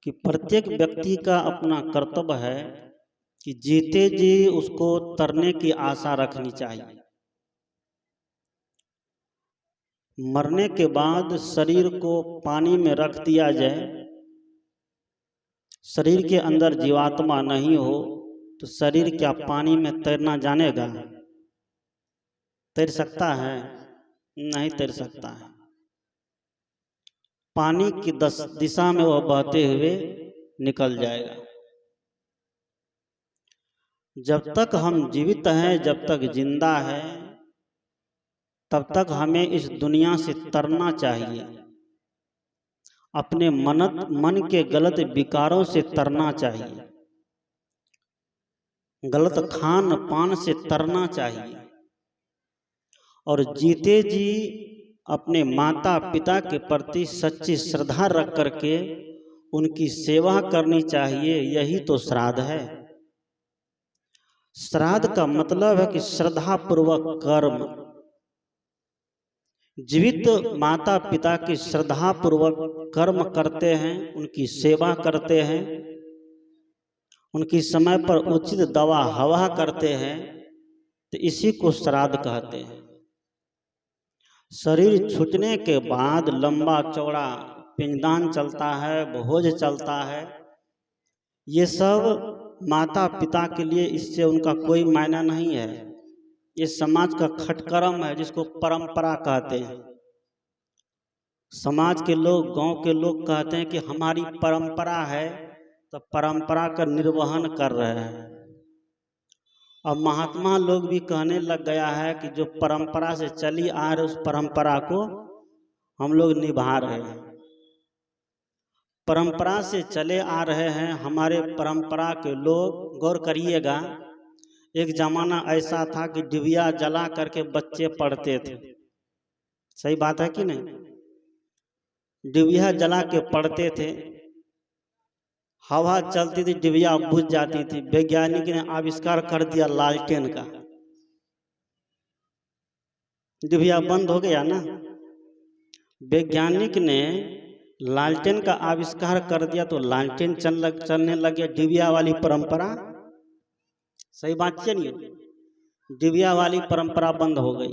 कि प्रत्येक व्यक्ति का अपना कर्तव्य है कि जीते जी उसको तरने की आशा रखनी चाहिए। मरने के बाद शरीर को पानी में रख दिया जाए, शरीर के अंदर जीवात्मा नहीं हो तो शरीर क्या पानी में तैरना जानेगा? तैर सकता है? नहीं तैर सकता है। पानी की दिशा में वह बहते हुए निकल जाएगा। जब तक हम जीवित हैं, जब तक जिंदा है, तब तक हमें इस दुनिया से तरना चाहिए। अपने मन के गलत विकारों से तरना चाहिए, गलत खान पान से तरना चाहिए और जीते जी अपने माता पिता के प्रति सच्ची श्रद्धा रख करके उनकी सेवा करनी चाहिए। यही तो श्राद्ध है। श्राद्ध का मतलब है कि श्रद्धा पूर्वक कर्म। जीवित माता पिता की श्रद्धा पूर्वक कर्म करते हैं, उनकी सेवा करते हैं, उनकी समय पर उचित दवा हवा करते हैं, तो इसी को श्राद्ध कहते हैं। शरीर छूटने के बाद लंबा चौड़ा पिंडदान चलता है, भोज चलता है। ये सब माता पिता के लिए इससे उनका कोई मायना नहीं है। ये समाज का खटकर्म है जिसको परंपरा कहते हैं। समाज के लोग, गांव के लोग कहते हैं कि हमारी परंपरा है, तो परंपरा का निर्वहन कर रहे हैं। अब महात्मा लोग भी कहने लग गया है कि जो परंपरा से चली आ रही उस परंपरा को हम लोग निभा रहे हैं। परंपरा से चले आ रहे हैं हमारे परंपरा के लोग। गौर करिएगा, एक जमाना ऐसा था कि डिबिया जला करके बच्चे पढ़ते थे। सही बात है कि नहीं? डिबिया जला के पढ़ते थे, हवा चलती थी, डिबिया बुझ जाती थी। वैज्ञानिक ने आविष्कार कर दिया लालटेन का, डिबिया बंद हो गया ना। वैज्ञानिक ने लालटेन का आविष्कार कर दिया तो लालटेन चलने लगे। डिबिया वाली परंपरा, सही बात चलिए, डिबिया वाली परंपरा बंद हो गई।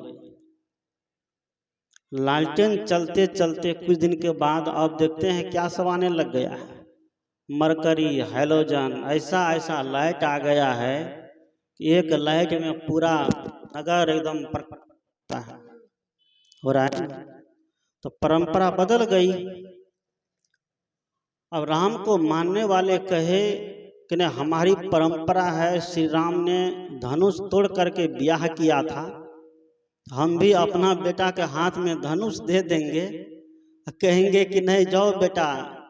लालटेन चलते चलते कुछ दिन के बाद अब देखते हैं क्या सब आने लग गया है। मरकरी, हैलोजन, ऐसा ऐसा लाइट आ गया है कि एक लाइट में पूरा नगर एकदम प्रकाशता है, हो रहा है। तो परंपरा बदल गई। अब राम को मानने वाले कहे कि नहीं, हमारी परंपरा है, श्री राम ने धनुष तोड़ करके ब्याह किया था, हम भी अपना बेटा के हाथ में धनुष दे देंगे। कहेंगे कि नहीं, जाओ बेटा,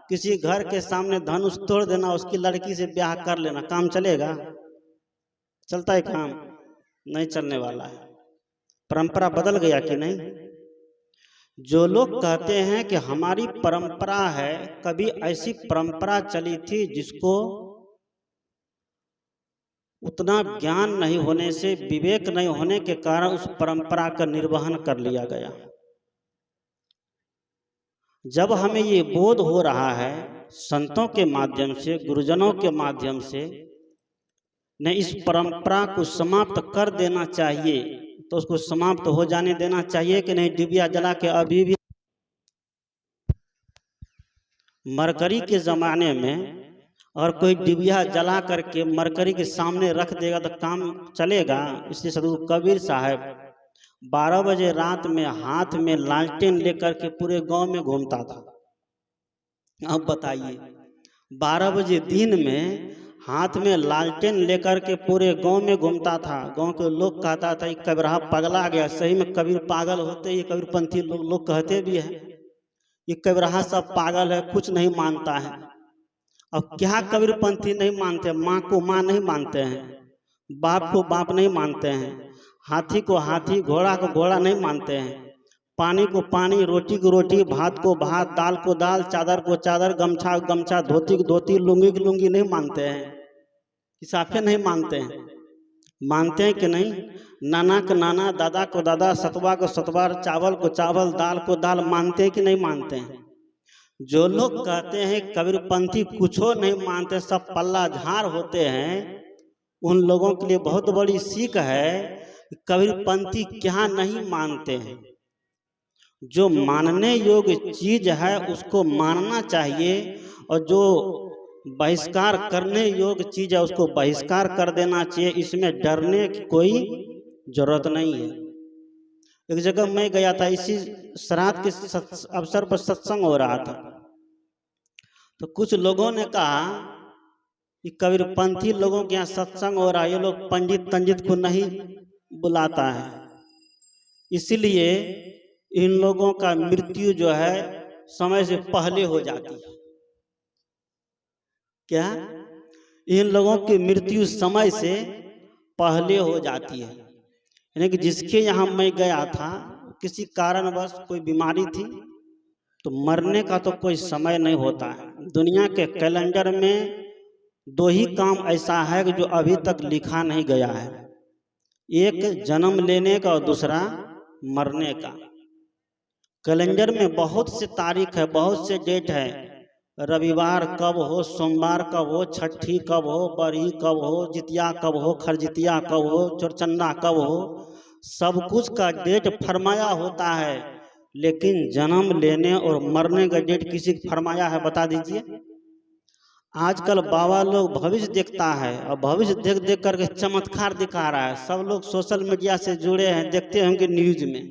किसी घर के सामने धनुष तोड़ देना, उसकी लड़की से ब्याह कर लेना। काम चलेगा? चलता है काम? नहीं चलने वाला है। परंपरा बदल गया कि नहीं? जो लोग कहते हैं कि हमारी परंपरा है, कभी ऐसी परंपरा चली थी जिसको उतना ज्ञान नहीं होने से, विवेक नहीं होने के कारण उस परंपरा का निर्वहन कर लिया गया। जब हमें ये बोध हो रहा है संतों के माध्यम से, गुरुजनों के माध्यम से, ने इस परंपरा को समाप्त कर देना चाहिए, तो उसको समाप्त हो जाने देना चाहिए कि नहीं? डिबिया जला के अभी भी मरकरी के जमाने में और कोई डिबिया जला करके मरकरी के सामने रख देगा तो काम चलेगा? इसलिए सदगुरु कबीर साहब 12 बजे रात में हाथ में लालटेन लेकर के पूरे गांव में घूमता था। अब बताइए, 12 बजे दिन में हाथ में लालटेन लेकर के पूरे गांव में घूमता था। गांव के लोग कहता था कि कबीरा पगला गया। सही में कबीर पागल होते ही कबीरपंथी लोग कहते भी हैं कि कबीरा सब पागल है, कुछ नहीं मानता है। अब क्या कबीरपंथी नहीं मानते? माँ को माँ नहीं मानते हैं, बाप को बाप नहीं मानते हैं, हाथी को हाथी, घोड़ा को घोड़ा नहीं मानते हैं, पानी को पानी, रोटी को रोटी, भात को भात, दाल को दाल, चादर को चादर, गमछा को गमछा, धोती को धोती, लुंगी को लुंगी नहीं मानते हैं। साफे नहीं मानते हैं। मानते हैं कि नहीं? नाना को नाना, दादा को दादा, सतवा को सतवा, चावल को चावल, दाल को दाल, मानते हैं कि नहीं मानते हैं? जो लोग कहते हैं कबीरपंथी कुछो नहीं मानते, सब पल्ला झाड़ होते हैं, उन लोगों के लिए बहुत बड़ी सीख है कि कबीरपंथी क्या नहीं मानते हैं। जो मानने योग्य चीज है उसको मानना चाहिए, और जो बहिष्कार करने योग्य चीज है उसको बहिष्कार कर देना चाहिए। इसमें डरने की कोई जरूरत नहीं है। एक जगह मैं गया था, इसी श्राद्ध के अवसर पर सत्संग हो रहा था, तो कुछ लोगों ने कहा कि कबीरपंथी लोगों के यहाँ सत्संग हो रहा है, ये लोग पंडित तंजित को नहीं बुलाता है, इसलिए इन लोगों का मृत्यु जो है समय से पहले हो जाती है। क्या? इन लोगों की मृत्यु समय से पहले हो जाती है। यानी कि जिसके यहाँ मैं गया था, किसी कारणवश कोई बीमारी थी, तो मरने का तो कोई समय नहीं होता है। दुनिया के कैलेंडर में दो ही काम ऐसा है कि जो अभी तक लिखा नहीं गया है, एक जन्म लेने का और दूसरा मरने का। कैलेंडर में बहुत से तारीख है, बहुत से डेट है, रविवार कब हो, सोमवार कब हो, छठी कब हो, बरही कब हो, जितिया कब हो, खरजितिया कब हो, चौरचंदा कब हो, सब कुछ का डेट फरमाया होता है, लेकिन जन्म लेने और मरने का डेट किसी को फरमाया है? बता दीजिए। आजकल बाबा लोग भविष्य देखता है, और भविष्य देख देख करके चमत्कार दिखा रहा है। सब लोग सोशल मीडिया से जुड़े हैं, देखते होंगे न्यूज में।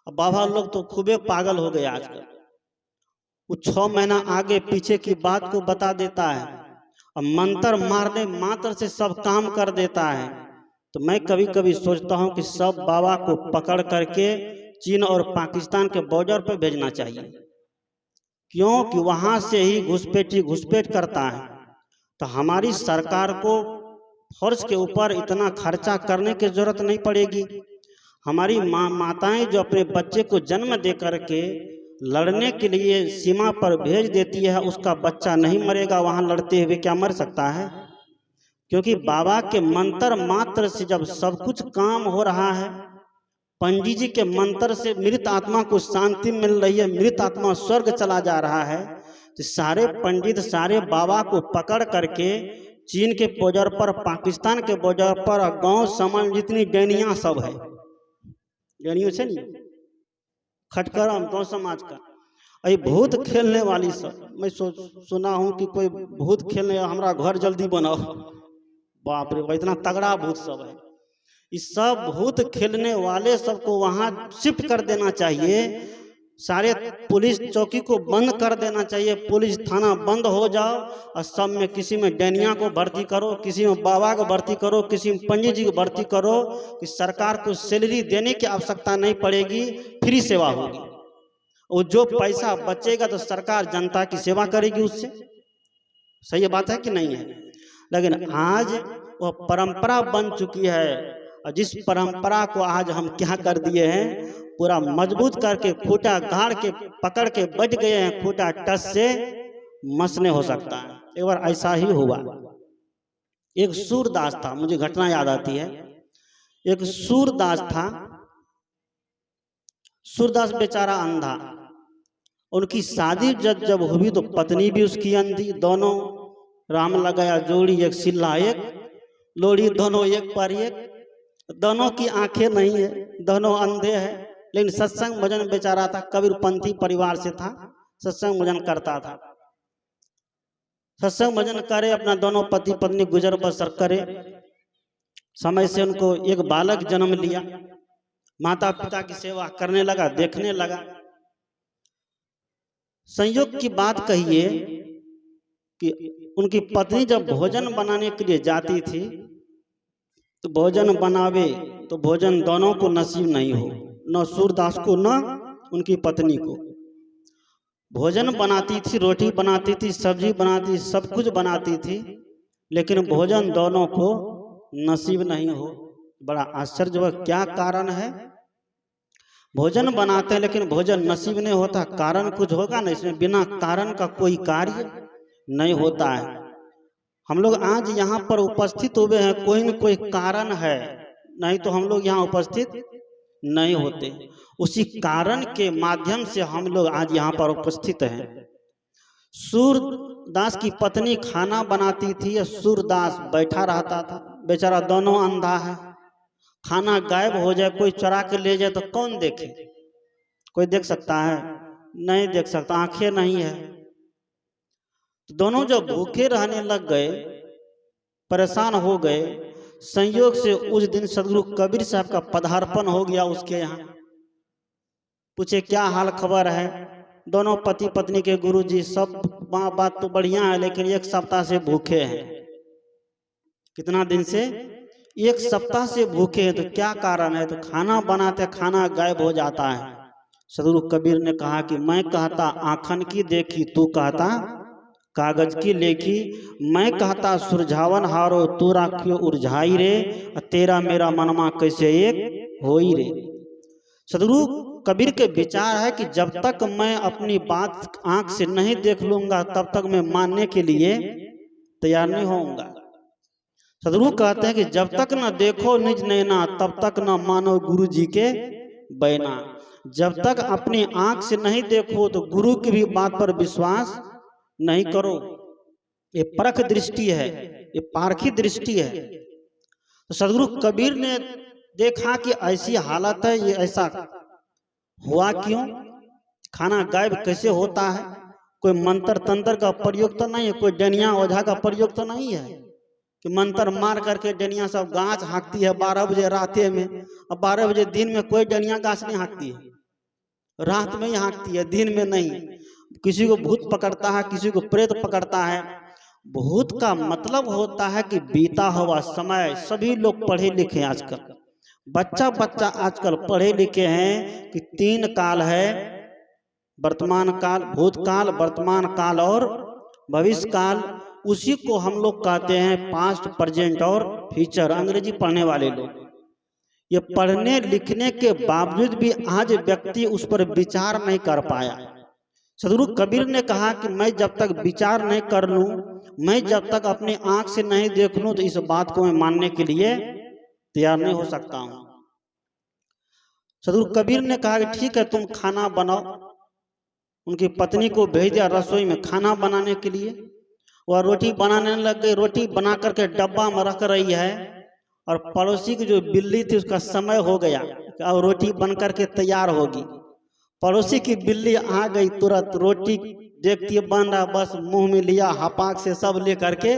अब बाबा लोग तो खूबे पागल हो गए आजकल। वो 6 महीना आगे पीछे की बात को बता देता है, और मंत्र मारने मात्र से सब काम कर देता है। तो मैं कभी कभी सोचता हूँ कि सब बाबा को पकड़ करके चीन और पाकिस्तान के बॉर्डर पर भेजना चाहिए, क्योंकि वहां से ही घुसपैठ करता है। तो हमारी सरकार को फर्ज के ऊपर इतना खर्चा करने की जरूरत नहीं पड़ेगी। हमारी माताएं जो अपने बच्चे को जन्म दे करके लड़ने के लिए सीमा पर भेज देती है, उसका बच्चा नहीं मरेगा वहां लड़ते हुए? क्या मर सकता है? क्योंकि बाबा के मंत्र मात्र से जब सब कुछ काम हो रहा है, पंडित जी के मंत्र से मृत आत्मा को शांति मिल रही है, मृत आत्मा स्वर्ग चला जा रहा है, तो सारे पंडित सारे बाबा को पकड़ करके चीन के बॉर्डर पर, पाकिस्तान के बॉर्डर पर, गांव समाज जितनी डैनिया सब है, डैनियों से नहीं, खटकर गांव समाज का, अरे भूत खेलने वाली सब। मैं सुना हूं कि कोई भूत खेलने, हमारा घर जल्दी बनाओ। बाप रे, इतना तगड़ा भूत सब है। इस सब भूत खेलने वाले सबको वहां शिफ्ट कर देना चाहिए। सारे पुलिस चौकी को बंद कर देना चाहिए, पुलिस थाना बंद हो जाओ, और सब में किसी में डैनिया को भर्ती करो, किसी में बाबा को भर्ती करो, किसी में पंडित जी को भर्ती करो, कि सरकार को सैलरी देने की आवश्यकता नहीं पड़ेगी, फ्री सेवा होगी। और जो पैसा बचेगा तो सरकार जनता की सेवा करेगी उससे। सही बात है कि नहीं है? लेकिन आज वह परंपरा बन चुकी है, और जिस परंपरा को आज हम क्या कर दिए हैं, पूरा मजबूत करके खूंटा गाड़ के पकड़ के बैठ गए हैं। खूंटा टस से मस नहीं हो सकता है। एक बार ऐसा ही हुआ, एक सूरदास था, मुझे घटना याद आती है। एक सूरदास था, सूरदास बेचारा अंधा। उनकी शादी जब हुई तो पत्नी भी उसकी अंधी, दोनों राम लगाया जोड़ी, एक सिल्ला एक लोड़ी, दोनों एक पर एक, दोनों की आंखें नहीं है, दोनों अंधे हैं। लेकिन सत्संग भजन बेचारा था, कबीरपंथी परिवार से था, सत्संग भजन करता था। सत्संग भजन करे, अपना दोनों पति पत्नी गुजर बसर करे। समय से उनको एक बालक जन्म लिया, माता पिता की सेवा करने लगा, देखने लगा। संयोग की बात कहिए कि उनकी पत्नी जब भोजन बनाने के लिए जाती थी, तो भोजन बनावे तो भोजन दोनों को नसीब नहीं हो, न सूरदास को न उनकी पत्नी को। भोजन बनाती थी, रोटी बनाती थी, सब्जी बनाती, सब कुछ बनाती थी, लेकिन भोजन दोनों को नसीब नहीं हो। बड़ा आश्चर्य, वह क्या कारण है? भोजन बनाते हैं लेकिन भोजन नसीब नहीं होता, कारण कुछ होगा ना इसमें। बिना कारण का कोई कार्य नहीं होता है। हम लोग आज यहाँ पर उपस्थित हुए हैं, कोई न कोई कारण है, नहीं तो हम लोग यहाँ उपस्थित नहीं होते। उसी कारण के माध्यम से हम लोग आज यहाँ पर उपस्थित हैं। सूरदास की पत्नी खाना बनाती थी, सूरदास बैठा रहता था। बेचारा दोनों अंधा है, खाना गायब हो जाए, कोई चुरा के ले जाए तो कौन देखे? कोई देख सकता है? नहीं देख सकता, आंखें नहीं है। दोनों जब भूखे रहने लग गए, परेशान हो गए, संयोग से उस दिन सदगुरु कबीर साहब का पदार्पण हो गया उसके यहाँ। पूछे क्या हाल खबर है? दोनों पति पत्नी के गुरुजी सब बात तो बढ़िया है, लेकिन एक सप्ताह से भूखे हैं। कितना दिन से? एक सप्ताह से भूखे हैं। तो क्या कारण है? तो खाना बनाते खाना गायब हो जाता है। सदगुरु कबीर ने कहा कि मैं कहता आखन की देखी, तू कहता कागज की लेखी। मैं कहता सुरझावन हारो, तू राखियो उर्झाई रे। तेरा मेरा मनमा कैसे एक होई रे। सदगुरु कबीर के विचार है कि जब तक मैं अपनी बात आंख से नहीं देख लूंगा तब तक मैं मानने के लिए तैयार नहीं होऊंगा। सदगुरु कहते हैं कि जब तक न देखो निज नैना तब तक न मानो गुरु जी के बैना। जब तक अपनी आंख से नहीं देखो तो गुरु की भी बात पर विश्वास नहीं करो। ये परख दृष्टि है, ये पारखी दृष्टि है। तो सदगुरु कबीर ने देखा कि ऐसी हालत है, ये ऐसा हुआ क्यों? खाना गायब कैसे होता है? कोई मंत्र तंत्र का प्रयोग तो नहीं है, कोई डनिया ओझा का प्रयोग तो नहीं है कि मंत्र मार करके डनिया सब गाछ हाँकती है 12 बजे राते में, और 12 बजे दिन में कोई डनिया गाछ नहीं हाँकती है, रात में ही हाँकती है, दिन में नहीं। किसी को भूत पकड़ता है, किसी को प्रेत पकड़ता है। भूत का मतलब होता है कि बीता हुआ समय। सभी लोग पढ़े लिखे आजकल, बच्चा बच्चा आजकल पढ़े लिखे हैं कि 3 काल है, वर्तमान काल, भूतकाल, वर्तमान काल और भविष्य काल। उसी को हम लोग कहते हैं पास्ट, प्रेजेंट और फ्यूचर। अंग्रेजी पढ़ने वाले लोग ये पढ़ने लिखने के बावजूद भी आज व्यक्ति उस पर विचार नहीं कर पाया। सदगुरु कबीर ने कहा कि मैं जब तक विचार नहीं कर लूं, मैं जब तक अपनी आंख से नहीं देख लूं, तो इस बात को मैं मानने के लिए तैयार नहीं हो सकता हूं। सदगुरु कबीर ने कहा कि ठीक है तुम खाना बनाओ। उनकी पत्नी को भेज दिया रसोई में खाना बनाने के लिए। वह रोटी बनाने लग गई। रोटी बना करके डब्बा में रख रही है, और पड़ोसी की जो बिल्ली थी उसका समय हो गया, अब रोटी बन करके तैयार होगी। पड़ोसी की बिल्ली आ गई, तुरंत रोटी देखती है बन रहा, बस मुंह में लिया, हपाक से सब ले करके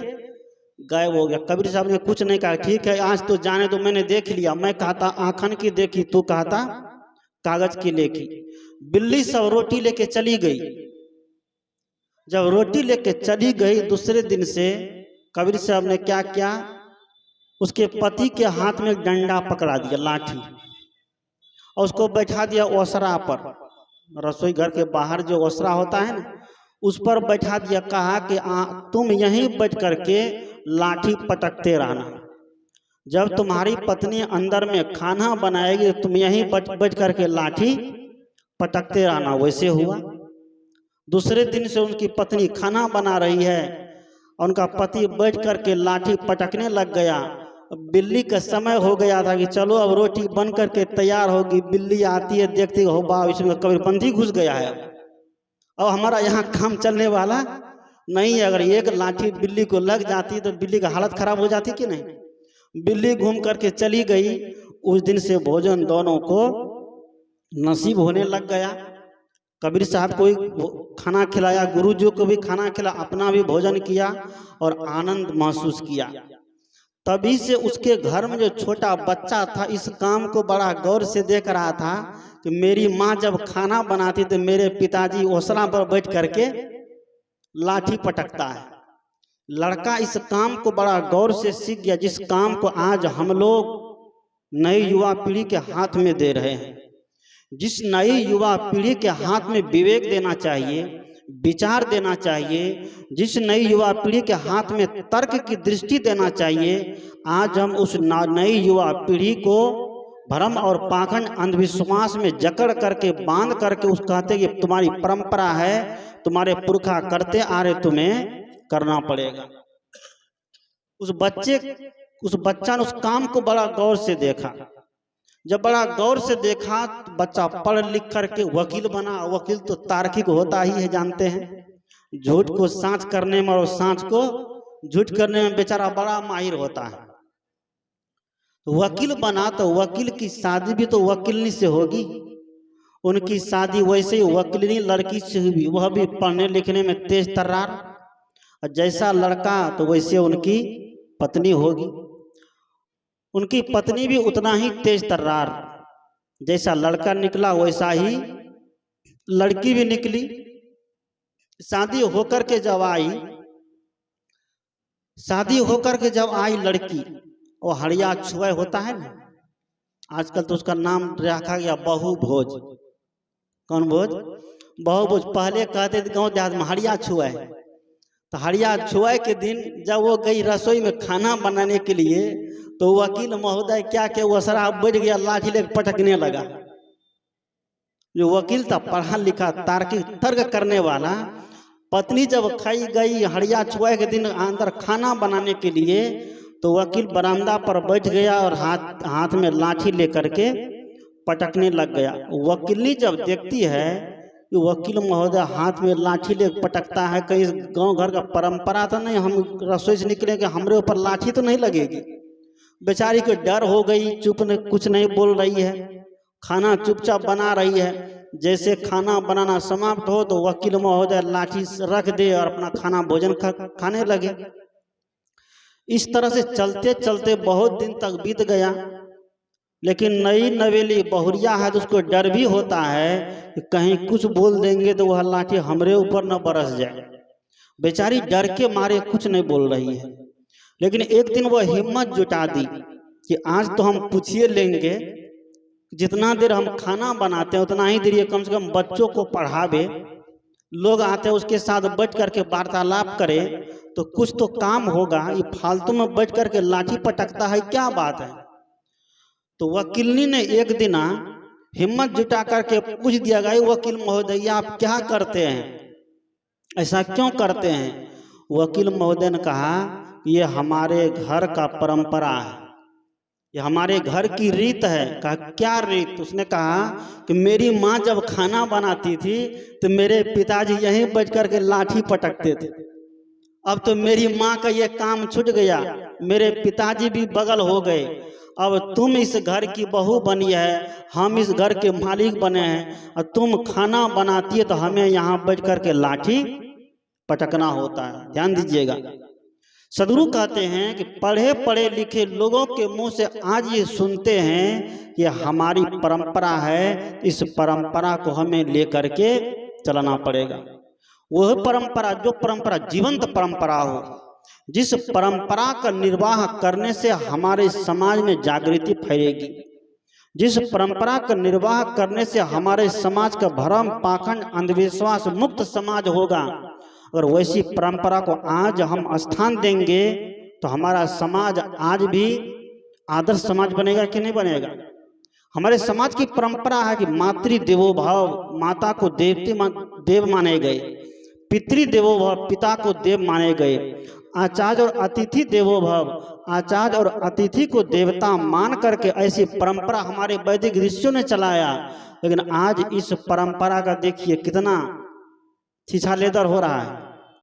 गायब हो गया। कबीर साहब ने कुछ नहीं कहा, ठीक है आज तो जाने दो, मैंने देख लिया। मैं कहता आंखन की देखी, तू कहता कागज की लेखी। बिल्ली सब रोटी लेके चली गई। जब रोटी लेके चली गई, दूसरे दिन से कबीर साहब ने क्या किया, उसके पति के हाथ में डंडा पकड़ा दिया, लाठी, और उसको बैठा दिया ओसरा पर। रसोई घर के बाहर जो ओसरा होता है ना, उस पर बैठा दिया। कहा कि तुम यहीं बैठ करके लाठी पटकते रहना। जब तुम्हारी पत्नी अंदर में खाना बनाएगी तुम यहीं बैठ करके लाठी पटकते रहना। वैसे हुआ। दूसरे दिन से उनकी पत्नी खाना बना रही है, और उनका पति बैठ करके लाठी पटकने लग गया। बिल्ली का समय हो गया था कि चलो अब रोटी बन करके तैयार होगी। बिल्ली आती है, देखती हो बा इसमें कबीरपंथी घुस गया है, अब हमारा यहाँ काम चलने वाला नहीं है। अगर एक लाठी बिल्ली को लग जाती तो बिल्ली का हालत खराब हो जाती कि नहीं। बिल्ली घूम करके चली गई। उस दिन से भोजन दोनों को नसीब होने लग गया। कबीर साहब को खाना खिलाया, गुरुजी को भी खाना खिलाया, अपना भी भोजन किया और आनंद महसूस किया। तभी से उसके घर में जो छोटा बच्चा था इस काम को बड़ा गौर से देख रहा था कि मेरी माँ जब खाना बनाती तो मेरे पिताजी ओसरा पर बैठ करके लाठी पटकता है। लड़का इस काम को बड़ा गौर से सीख गया, जिस काम को आज हम लोग नई युवा पीढ़ी के हाथ में दे रहे हैं। जिस नई युवा पीढ़ी के हाथ में विवेक देना चाहिए, विचार देना चाहिए, जिस नई युवा पीढ़ी के हाथ में तर्क की दृष्टि देना चाहिए, आज हम उस नई युवा पीढ़ी को भ्रम और पाखंड अंधविश्वास में जकड़ करके बांध करके उस कहते कि तुम्हारी परंपरा है, तुम्हारे पुरखा करते आ रहे, तुम्हें करना पड़ेगा। उस बच्चा ने उस काम को बड़ा गौर से देखा। जब बड़ा गौर से देखा तो बच्चा पढ़ लिख करके वकील बना। वकील तो तार्किक होता ही है, जानते हैं, झूठ को सांच करने में और सांच को झूठ करने में बेचारा बड़ा माहिर होता है। तो वकील बना तो वकील की शादी भी तो वकीलनी से होगी। उनकी शादी वैसे ही वकीलनी लड़की से हुई, वह भी पढ़ने लिखने में तेज तर्रार, और जैसा लड़का तो वैसे उनकी पत्नी होगी। उनकी पत्नी भी उतना ही तेज तर्रार, जैसा लड़का निकला वैसा ही लड़की भी निकली। शादी होकर के जब आई लड़की, वो हड़िया छुआ होता है ना, आजकल तो उसका नाम रखा गया बहु भोज। कौन भोज? बहु भोज। पहले कहते थे गाँव देहात में हड़िया छुआ है। तो हड़िया छुआ के दिन जब वो गई रसोई में खाना बनाने के लिए, तो वकील महोदय क्या के वो शराब बैठ गया, लाठी लेकर पटकने लगा। जो वकील था पढ़ा लिखा तार्किक तर्क करने वाला, पत्नी जब खाई गई हड़िया छुआ के दिन अंदर खाना बनाने के लिए, तो वकील बरामदा पर बैठ गया और हाथ में लाठी लेकर के पटकने लग गया। वकीलनी जब देखती है कि वकील महोदय हाथ में लाठी ले पटकता है, कहीं गांव घर का परंपरा तो नहीं, हम रसोई से निकलेंगे हमारे ऊपर लाठी तो नहीं लगेगी। बेचारी को डर हो गई, कुछ नहीं बोल रही है, खाना चुपचाप बना रही है। जैसे खाना बनाना समाप्त हो तो वकील महोदय लाठी रख दे और अपना खाना भोजन खाने लगे। इस तरह से चलते चलते बहुत दिन तक बीत गया। लेकिन नई नवेली बहुरिया है तो उसको डर भी होता है कि कहीं कुछ बोल देंगे तो वह लाठी हमरे ऊपर न बरस जाए। बेचारी डर के मारे कुछ नहीं बोल रही है। लेकिन एक दिन वह हिम्मत जुटा दी कि आज तो हम पूछिए लेंगे, जितना देर हम खाना बनाते हैं उतना ही देर ये कम से कम बच्चों को पढ़ावे, लोग आते हैं उसके साथ बैठ करके वार्तालाप करे तो कुछ तो काम होगा। ये फालतू में बैठ करके लाठी पटकता है, क्या बात है। तो वकीलनी ने एक दिन हिम्मत जुटा करके पूछ दिया गया, वकील महोदय आप क्या करते हैं, ऐसा क्यों करते हैं। वकील महोदय ने कहा ये हमारे घर का परंपरा है, ये हमारे घर की रीत है। कहा क्या रीत? उसने कहा कि मेरी माँ जब खाना बनाती थी तो मेरे पिताजी यहीं बैठ करके लाठी पटकते थे। अब तो मेरी माँ का ये काम छूट गया, मेरे पिताजी भी बगल हो गए, अब तुम इस घर की बहू बनी है, हम इस घर के मालिक बने हैं, और तुम खाना बनाती है तो हमें यहाँ बैठ करके लाठी पटकना होता है। ध्यान दीजिएगा, सदगुरु कहते हैं कि पढ़े पढ़े लिखे लोगों के मुंह से आज ये सुनते हैं कि हमारी परंपरा है, इस परंपरा को हमें लेकर के चलना पड़ेगा। वह परंपरा जो परंपरा जीवंत परंपरा हो, जिस परंपरा का निर्वाह करने से हमारे समाज में जागृति फैलेगी, जिस परंपरा का निर्वाह करने से हमारे समाज का भ्रम पाखंड अंधविश्वास मुक्त समाज होगा। अगर वैसी परंपरा को आज हम स्थान देंगे तो हमारा समाज आज भी आदर्श समाज बनेगा कि नहीं बनेगा। हमारे समाज की परंपरा है कि मातृ देवो भव, माता को देव माने गए, पितृ देवो भव, पिता को देव माने गए, आचार्य और अतिथि देवो भव, आचार्य और अतिथि को देवता मान करके ऐसी परंपरा हमारे वैदिक ऋषियों ने चलाया। लेकिन आज इस परंपरा का देखिए कितना छीछा लेदर हो रहा है।